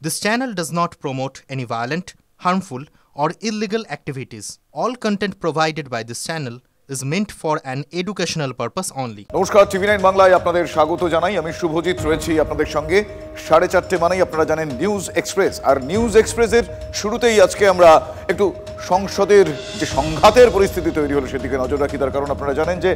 This channel does not promote any violent, harmful, or illegal activities. All content provided by this channel is meant for an educational purpose only. নমস্কার, টিভি9 বাংলায় আপনাদের স্বাগত জানাই। আমি শুভজিৎ রয়েছি আপনাদের সঙ্গে। 4:30 মানেই আপনারা জানেন নিউজ এক্সপ্রেস। আর নিউজ এক্সপ্রেসের শুরুতেই আজকে আমরা একটু সংসদের যে সংঘাতের পরিস্থিতি তৈরি হলো সেদিকে নজর রাখি। তার কারণ আপনারা জানেন যে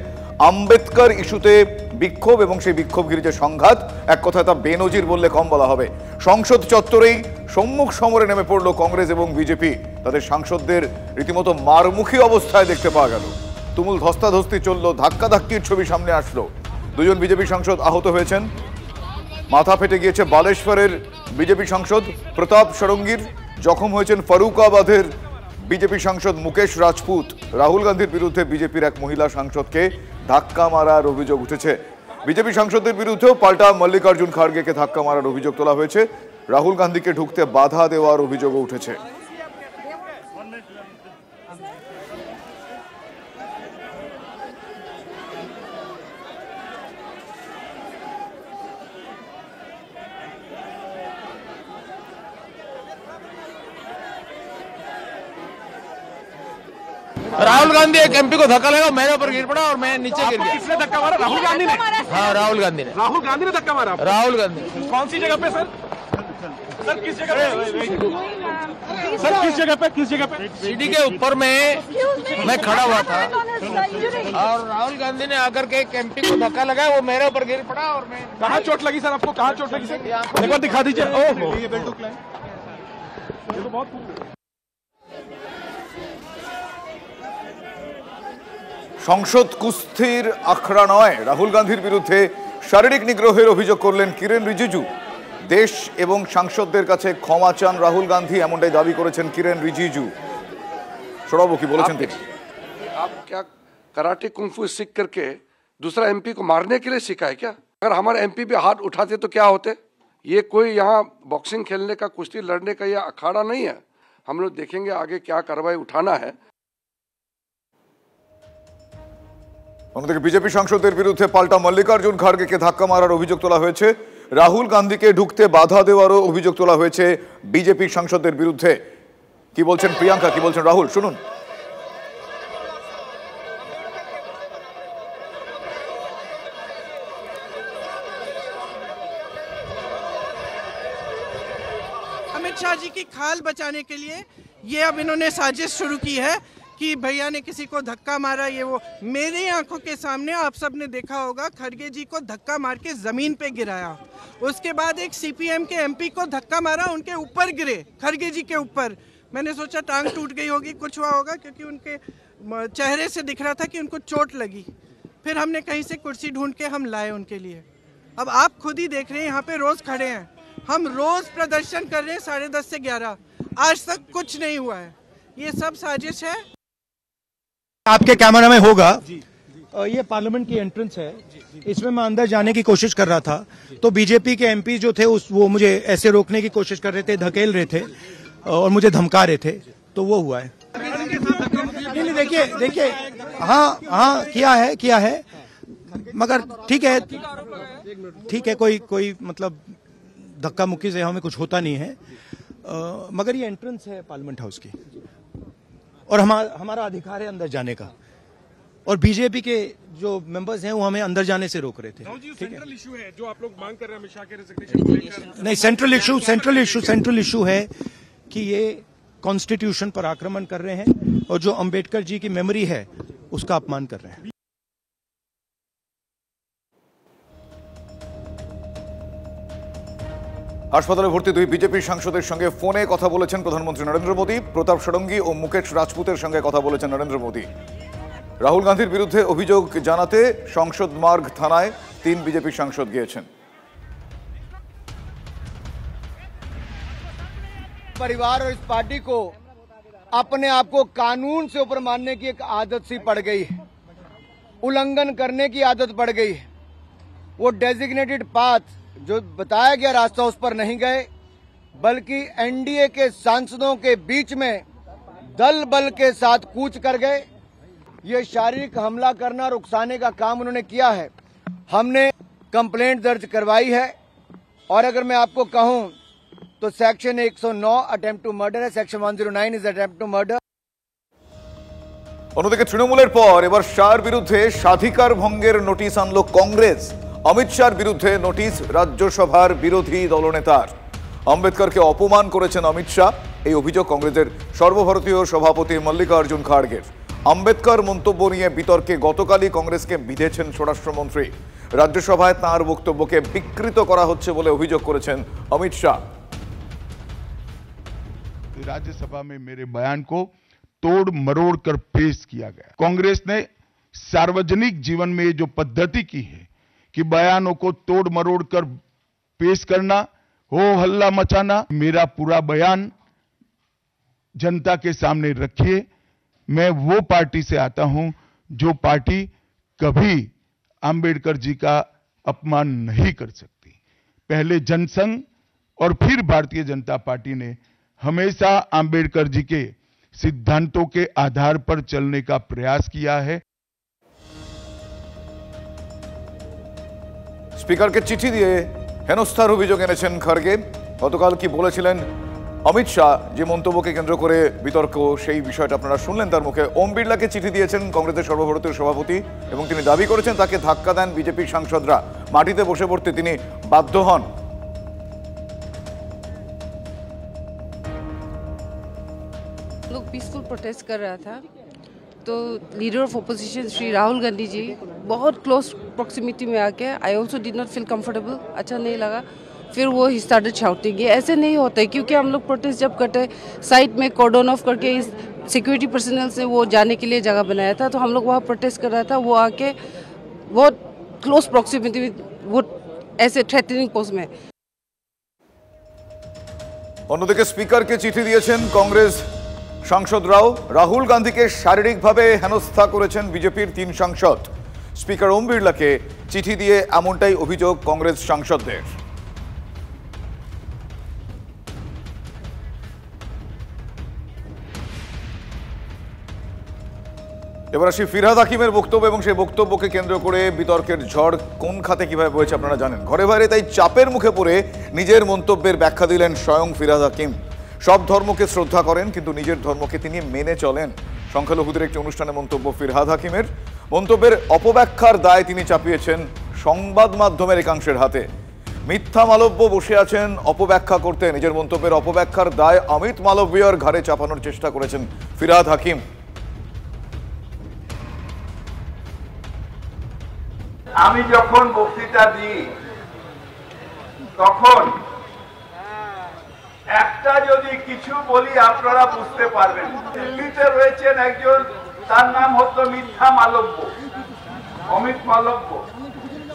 আম্বেদকর ইস্যুতে বিক্ষোভ এবং সেই বিক্ষোভ ঘিরে যে সংঘাত, এক কথায় তা বেনজির বললে কম বলা হবে। সংসদ চত্বরেই সম্মুখ সমরে নেমে পড়লো কংগ্রেস এবং বিজেপি। তাদের সাংসদদের রীতিমতো মারমুখী অবস্থায় দেখতে পাওয়া গেল। তুমুল ধস্তাধস্তি চললো, ধাক্কাধাক্কির ছবি সামনে আসলো। দুজন বিজেপি সাংসদ আহত হয়েছেন। মাথা ফেটে গিয়েছে বালেশ্বরের বিজেপি সাংসদ প্রতাপ ষড়ঙ্গীর। জখম হয়েছেন ফারুকাবাদের বিজেপি সাংসদ মুকেশ রাজপুত। রাহুল গান্ধীর বিরুদ্ধে বিজেপির এক মহিলা সাংসদকে ধাক্কা মারার অভিযোগ উঠেছে। বিজেপি সাংসদদের বিরুদ্ধেও পাল্টা মল্লিকার্জুন খার্গেকে ধাক্কা মারার অভিযোগ তোলা হয়েছে। রাহুল গান্ধীকে ঢুকতে বাধা দেওয়ার অভিযোগও উঠেছে। राहुल गांधी एक एमपी को धक्का लगा, मेरे ऊपर गिर पड़ा और मैं नीचे गिर गया। किसने धक्का मारा? राहुल गांधी ने? हाँ, राहुल गांधी ने। राहुल गांधी ने धक्का मारा? राहुल गांधी। कौन सी जगह पे सर? सर किस जगह पे? सर किस जगह पे? किस जगह पे? सीढ़ी के ऊपर में मैं खड़ा हुआ था और राहुल गांधी ने आकर के एक एमपी को धक्का लगाया, वो मेरे ऊपर गिर पड़ा और मैं। कहाँ चोट लगी सर आपको? कहाँ चोट लगी सर? एक बार दिखा दीजिए। ओहो, ये तो बहुत সংসদ কুস্তির আখড়া নয়, রাহুল গান্ধীর বিরুদ্ধে শারীরিক নিগ্রহের অভিযোগ করলেন কিরেন রিজিজু। দেশ এবং সাংসদদের কাছে ক্ষমা চান রাহুল গান্ধী, এমনটাই দাবি করেছেন কিরেন রিজিজু। শোনাবো কি বলেছেন তিনি। आप क्या कराटे कुंफू सीख करके दूसरा एमपी को मारने के लिए सीखा है क्या? अगर हमारे एमपी भी हाथ उठाते तो क्या होते? ये कोई यहाँ बॉक्सिंग खेलने का, कुश्ती लड़ने का ये अखाड़ा नहीं है। हम लोग देखेंगे आगे क्या कार्रवाई उठाना है। অন্যদিকে বিজেপি সাংসদদের বিরুদ্ধে পাল্টা মল্লিকার্জুন খার্গেকে ধাক্কা মারার অভিযোগ তোলা হয়েছে। রাহুল গান্ধীকে ঢুকতে বাধা দেওয়ারও অভিযোগ তোলা হয়েছে বিজেপি সাংসদদের বিরুদ্ধে। কি বলছেন প্রিয়াঙ্কা, কি বলছেন রাহুল, শুনুন। अमित शाह जी की खाल बचाने के लिए ये अब इन्होंने साजिश शुरू की है कि भैया ने किसी को धक्का मारा, ये वो। मेरी आंखों के सामने आप सब ने देखा होगा, खड़गे जी को धक्का मार के जमीन पे गिराया। उसके बाद एक सीपीएम के एमपी को धक्का मारा, उनके ऊपर गिरे, खड़गे जी के ऊपर। मैंने सोचा टांग टूट गई होगी, कुछ हुआ होगा, क्योंकि उनके चेहरे से दिख रहा था कि उनको चोट लगी। फिर हमने कहीं से कुर्सी ढूंढ के हम लाए उनके लिए। अब आप खुद ही देख रहे हैं, यहाँ पे रोज खड़े हैं हम, रोज प्रदर्शन कर रहे हैं 10:30 से 11। आज तक कुछ नहीं हुआ है। ये सब साजिश है। आपके कैमरा में होगा, ये पार्लियामेंट की एंट्रेंस है, इसमें मैं अंदर जाने की कोशिश कर रहा था तो बीजेपी के एमपी जो थे वो मुझे ऐसे रोकने की कोशिश कर रहे थे, धकेल रहे थे और मुझे धमका रहे थे, तो वो हुआ है। नहीं, देखिए हाँ किया है मगर ठीक है कोई मतलब धक्का मुक्की से हमें कुछ होता नहीं है, मगर ये एंट्रेंस है पार्लियामेंट हाउस की और हमारा अधिकार है अंदर जाने का। और बीजेपी के जो मेंबर्स हैं वो हमें अंदर जाने से रोक रहे थे। सेंट्रल इशू है जो आप लोग मांग कर रहे हैं अमित शाह के रेजिग्नेशन को लेकर। नहीं, सेंट्रल इशू है कि ये कॉन्स्टिट्यूशन पर आक्रमण कर रहे हैं और जो अंबेडकर जी की मेमोरी है उसका अपमान कर रहे हैं। হাসপাতালে ভর্তি দুই বিজেপি সাংসদের সঙ্গে ফোনে কথা বলেছেন প্রধানমন্ত্রী নরেন্দ্র মোদী। প্রতাপ ষড়ঙ্গী ও মুকেশ রাজপুতের সঙ্গে কথা বলেছেন নরেন্দ্র মোদী। রাহুল গান্ধীর বিরুদ্ধে অভিযোগ জানাতে সংসদ মার্গ থানায় 3 বিজেপি সাংসদ গিয়েছেন। परिवार और इस पार्टी को अपने आप को कानून से ऊपर मानने की एक आदत सी पड़ गई है, उल्लंघन करने की आदत पड़ गई है। वो डेजिग्नेटेड पाथ जो बताया गया रास्ता उस पर नहीं गए, बल्कि एनडीए के सांसदों के बीच में दल बल के साथ कूच कर गए। ये शारीरिक हमला करना और उकसाने का काम उन्होंने किया है। हमने कंप्लेंट दर्ज करवाई है और अगर मैं आपको कहूं तो सेक्शन 109 अटेम्प्ट टू मर्डर है, section 109 is attempt to murder. অন্যদিকে তৃণমূলের পর এবার শাহর বিরুদ্ধে স্বাধিকার ভঙ্গের নোটিশ আনলো কংগ্রেস। অমিত শাহর বিরুদ্ধে নোটিশ রাজ্যসভার বিরোধী দলনেতার। আম্বেদকরকে অপমান করেছেন অমিত শাহ, এই অভিযোগ কংগ্রেসের সর্বভারতীয় সভাপতি মল্লিকার্জুন খাড়গের। আম্বেদকর মন্তব্য নিয়ে বিতর্কে গতকালই কংগ্রেসকে বিঁধেছেন স্বরাষ্ট্রমন্ত্রী। রাজ্যসভায় তাঁর বক্তব্যকে বিকৃত করা হচ্ছে বলে অভিযোগ করেছেন অমিত শাহ। राज्यसभा में मेरे बयान को तोड़ मरोड़ कर पेश किया गया। कांग्रेस ने सार्वजनिक जीवन में जो पद्धति की है कि बयानों को तोड़ मरोड़ कर पेश करना, हो हल्ला मचाना, मेरा पूरा बयान जनता के सामने रखिए। मैं वो पार्टी से आता हूं जो पार्टी कभी अंबेडकर जी का अपमान नहीं कर सकती। पहले जनसंघ और फिर भारतीय जनता पार्टी ने हमेशा अंबेडकर जी के सिद्धांतों के आधार पर चलने का प्रयास किया है। স্পিকারকে চিঠি দিয়ে হেনস্থার অভিযোগ এনেছেন খড়গে। গতকাল কি বলেছিলেন অমিত শাহ, যে মন্তব্যকে কেন্দ্র করে বিতর্ক, সেই বিষয়টা আপনারা শুনলেন তার মুখে। ওম বিড়লাকে চিঠি দিয়েছেন কংগ্রেসের সর্বভারতীয় সভাপতি এবং তিনি দাবি করেছেন তাকে ধাক্কা দেন বিজেপির সাংসদরা, মাটিতে বসে পড়তে তিনি বাধ্য হন। लोग पीसफुल प्रोटेस्ट कर रहा था तो leader of opposition Shri Rahul Gandhi ji बहुत क्लोज प्रॉक्सिमिटी में आके I also did not feel comfortable, अच्छा नहीं लगा। फिर वो ही स्टार्टेड शाउटिंग। ये ऐसे नहीं होता है, क्योंकि हम लोग प्रोटेस्ट जब करते साइड में कॉर्डन ऑफ करके इस सिक्योरिटी पर्सनल से वो जाने के लिए जगह बनाया था, तो हम लोग वहाँ प्रोटेस्ट कर रहा था, वो आके बहुत क्लोज प्रॉक्सिमिटी में वो ऐसे थ्रेटनिंग पोज में। অন্যদিকে স্পিকারকে চিঠি দিয়েছেন কংগ্রেস সাংসদরাও। রাহুল গান্ধীকে শারীরিকভাবে হেনস্থা করেছেন বিজেপির 3 সাংসদ। স্পিকার ওম বিড়লাকে চিঠি দিয়ে এমনটাই অভিযোগ কংগ্রেস সাংসদদের। এবার আসি ফিরহাদ হাকিমের বক্তব্য এবং সেই বক্তব্যকে কেন্দ্র করে বিতর্কের ঝড় কোন খাতে কিভাবে বয়েছে আপনারা জানেন। ঘরে বাইরে তাই চাপের মুখে পড়ে নিজের মন্তব্যের ব্যাখ্যা দিলেন স্বয়ং ফিরহাদ হাকিম। সব ধর্মকে শ্রদ্ধা করেন কিন্তু নিজের ধর্মকে তিনি মেনে চলেন। সংখ্যালঘুদের একটি অনুষ্ঠানে মন্তব্য ফিরহাদ হাকিমের। মন্তব্যের অপব্যাখ্যার দায় তিনি চাপিয়েছেন সংবাদ মাধ্যমের একাংশের হাতে। মিথ্যা মালব্য বসে আছেন অপব্যাখ্যা করতে। নিজের মন্তব্যের অপব্যাখ্যার দায় অমিত মালব্যর ঘাড়ে চাপানোর চেষ্টা করেছেন ফিরহাদ হাকিম। আমি যখন বক্তৃতা দিই তখন একটা যদি কিছু বলি আপনারা বুঝতে পারবেন। দিল্লিতে রয়েছেন একজন, তার নাম হতো মিথ্যা মালব্য, অমিত মালব্য।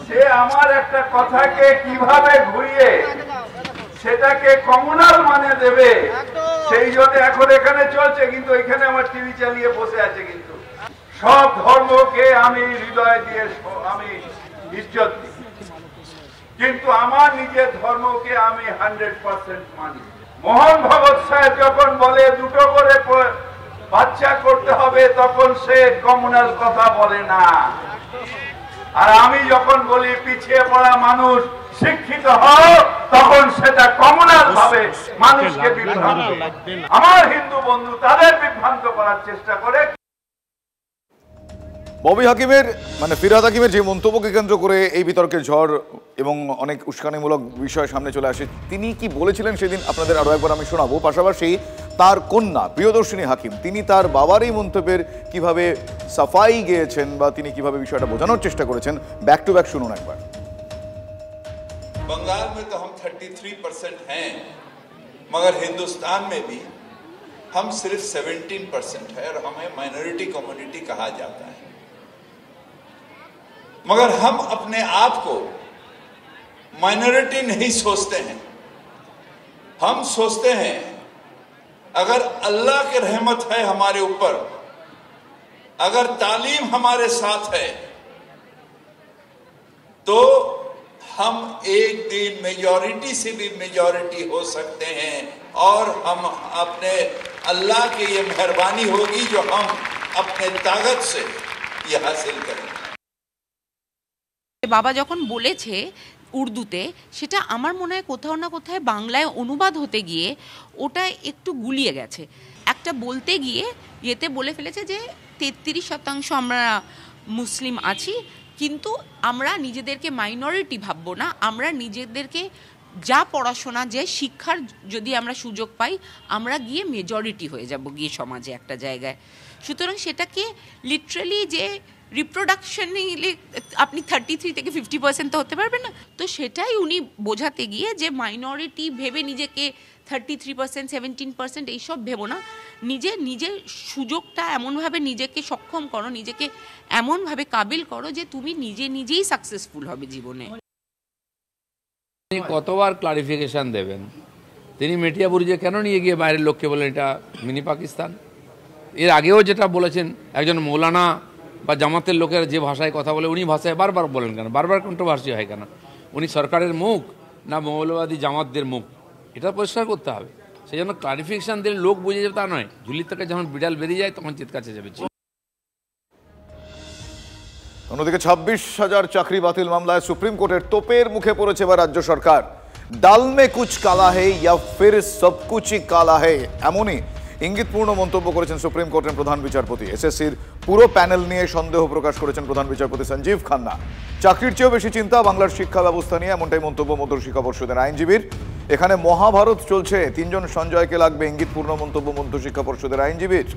সে আমার একটা কথাকে কিভাবে ঘুরিয়ে সেটাকে কমিউনাল মানে দেবে, সেই জন্য এখন এখানে চলছে। কিন্তু এখানে আমার টিভি চালিয়ে বসে আছে। কিন্তু সব ধর্মকে আমি হৃদয় দিয়ে আমি ইজ্জত দিই, কিন্তু আমার নিজের ধর্মকে আমি 100% মানি। মোহন ভগত সাহেব যখন বলে 2টো করে বাচ্চা করতে হবে, তখন সে কমিউনাল কথা বলে না। আর আমি যখন বলি পিছিয়ে পড়া মানুষ শিক্ষিত হও, তখন সেটা কমিউনাল ভাবে মানুষকে বিভ্রান্ত। আমার হিন্দু বন্ধু তাদের বিভ্রান্ত করার চেষ্টা করে। ববি হাকিমের মানে ফিরহাদ হাকিমের যে মন্তব্যকে কেন্দ্র করে এই বিতর্কের ঝড় এবং অনেক উস্কানিমূলক বিষয় সামনে চলে আসে, তিনি কি বলেছিলেন সেদিন আপনাদের আরো একবার আমি শোনাবো। পাশাপাশি তার কন্যা প্রিয়দর্শিনী হাকিম, তিনি তার বাবার এই মন্তব্যের কিভাবে সাফাই গেয়েছেন বা তিনি কিভাবে বিষয়টা বোঝানোর চেষ্টা করেছেন, ব্যাক টু ব্যাক শুনুন একবার। बंगाल में तो हम 33% हैं, मगर हिंदुस्तान में भी हम सिर्फ 17% है और हमें माइनॉरिटी कम्युनिटी कहा जाता है। मगर हम अपने आप को माइनॉरिटी नहीं सोचते हैं। हम सोचते हैं अगर अल्लाह की रहमत है हमारे ऊपर, अगर तालीम हमारे साथ है, तो हम एक दिन मेजॉरिटी से भी मेजॉरिटी हो सकते हैं और हम अपने अल्लाह की ये मेहरबानी होगी जो हम अपने ताकत से ये हासिल करें। বাবা যখন বলেছে উর্দুতে, সেটা আমার মনে হয় কোথাও না কোথায় বাংলায় অনুবাদ হতে গিয়ে ওটা একটু গুলিয়ে গেছে। একটা বলতে গিয়ে এতে বলে ফেলেছে যে 33% আমরা মুসলিম আছি, কিন্তু আমরা নিজেদেরকে মাইনরিটি ভাববো না, আমরা নিজেদেরকে যা পড়াশোনা যে শিক্ষার যদি আমরা সুযোগ পাই আমরা গিয়ে মেজরিটি হয়ে যাব গিয়ে সমাজে একটা জায়গায়। সুতরাং সেটাকে লিটারালি যে রিপ্রোডাকশনে আপনি 33 থেকে 50% তো হতে পারবেন না, তো সেটাই উনি বোঝাতে গিয়ে যে মাইনরিটি ভেবে নিজেকে 33%, 17% এইসব ভেবো না, নিজের সুযোগটা এমনভাবে নিজেকে সক্ষম করো, নিজেকে এমনভাবে কাবিল করো যে তুমি নিজেই সাকসেসফুল হবে জীবনে। তিনি কতবার ক্লারিফিকেশন দেবেন? তিনি মেটিয়াবুরুজে কেন নিয়ে গিয়ে বাইরের লোককে বলেন এটা মিনি পাকিস্তান? এর আগেও যেটা বলেছেন, একজন মৌলানা বা জামাতের লোকের যে ভাষায় কথা বলে উনি ভাষায় বারবার বলেন কেন? বারবার কন্ট্রোভার্সি হয় কেন? উনি সরকারের মুখ না মৌলবাদী জামাতদের মুখ? এটা পরিষ্কার করতে হবে। সেই জন্য ক্লারিফিকেশন দিলে লোক বুঝে যাবে তা নয়, ঝুলির থেকে যখন বিড়াল বেরিয়ে যায় তখন চিৎকার চেঁচাবে। অন্যদিকে 26,000 চাকরি বাতিল মামলায় সুপ্রিম কোর্টের তোপের মুখে পড়েছে এবার রাজ্য সরকার। ডাল মে কুছ কালা হে ইয়া ফির সব কুচই কালা হে, এমনই ইঙ্গিতপূর্ণ মন্তব্য করেছেন সুপ্রিম কোর্টের প্রধান বিচারপতি। এসএসসির পুরো প্যানেল নিয়ে সন্দেহ প্রকাশ করেছেন প্রধান বিচারপতি সঞ্জীব খান্না। চাকরির চেয়েও বেশি চিন্তা বাংলার শিক্ষা ব্যবস্থা নিয়ে, এমনটাই মন্তব্য মধ্যশিক্ষা পর্ষদের আইনজীবীর। এখানে মহাভারত চলছে, 3 জন সঞ্জয়কে লাগবে, ইঙ্গিতপূর্ণ মন্তব্য মধ্যশিক্ষা পর্ষদের আইনজীবীর।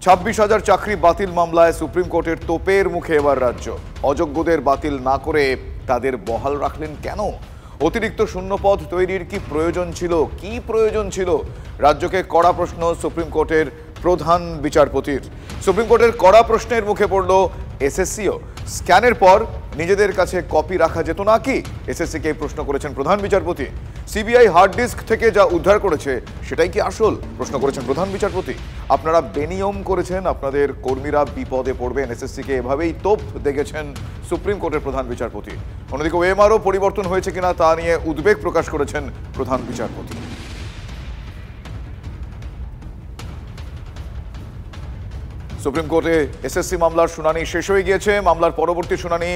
26,000 চাকরি বাতিল মামলায় সুপ্রিম কোর্টের তোপের মুখে এবার রাজ্য। অযোগ্যদের বাতিল না করে তাদের বহাল রাখলেন কেন? অতিরিক্ত শূন্যপদ তৈরির কি প্রয়োজন ছিল? রাজ্যকে কড়া প্রশ্ন সুপ্রিম কোর্টের প্রধান বিচারপতির। সুপ্রিম কোর্টের কড়া প্রশ্নের মুখে পড়ল এসএসসিও। স্ক্যানের পর নিজেদের কাছে কপি রাখা যেত না কি? এসএসসিকে প্রশ্ন করেছেন প্রধান বিচারপতি। সিবিআই হার্ড ডিস্ক থেকে যা উদ্ধার করেছে সেটাই কি আসল? প্রশ্ন করেছেন প্রধান বিচারপতি। আপনারা বেনিয়ম করেছেন, আপনাদের কর্মীরা বিপদে পড়বেন। এসএসসিকে এভাবেই তোপ দেখেছেন সুপ্রিম কোর্টের প্রধান বিচারপতি। অন্যদিকে ওএমআরও পরিবর্তন হয়েছে কিনা তা নিয়ে উদ্বেগ প্রকাশ করেছেন প্রধান বিচারপতি। সুপ্রিম কোর্টে এসএসসি মামলার শুনানি শেষ হয়ে গিয়েছে। মামলার পরবর্তী শুনানি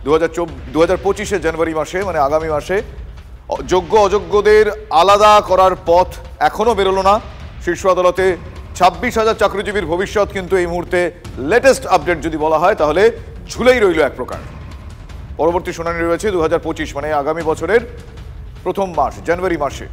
2025 জানুয়ারি মাসে, মানে আগামী মাসে। যোগ্য অযোগ্যদের আলাদা করার পথ এখনো বেরোলো না শীর্ষ আদালতে। 26,000 চাকরিজীবীর ভবিষ্যৎ কিন্তু এই মুহূর্তে লেটেস্ট আপডেট যদি বলা হয় তাহলে ঝুলেই রইল এক প্রকার। পরবর্তী শুনানি রয়েছে 2025 মানে আগামী বছরের প্রথম মাস, জানুয়ারি মাসে।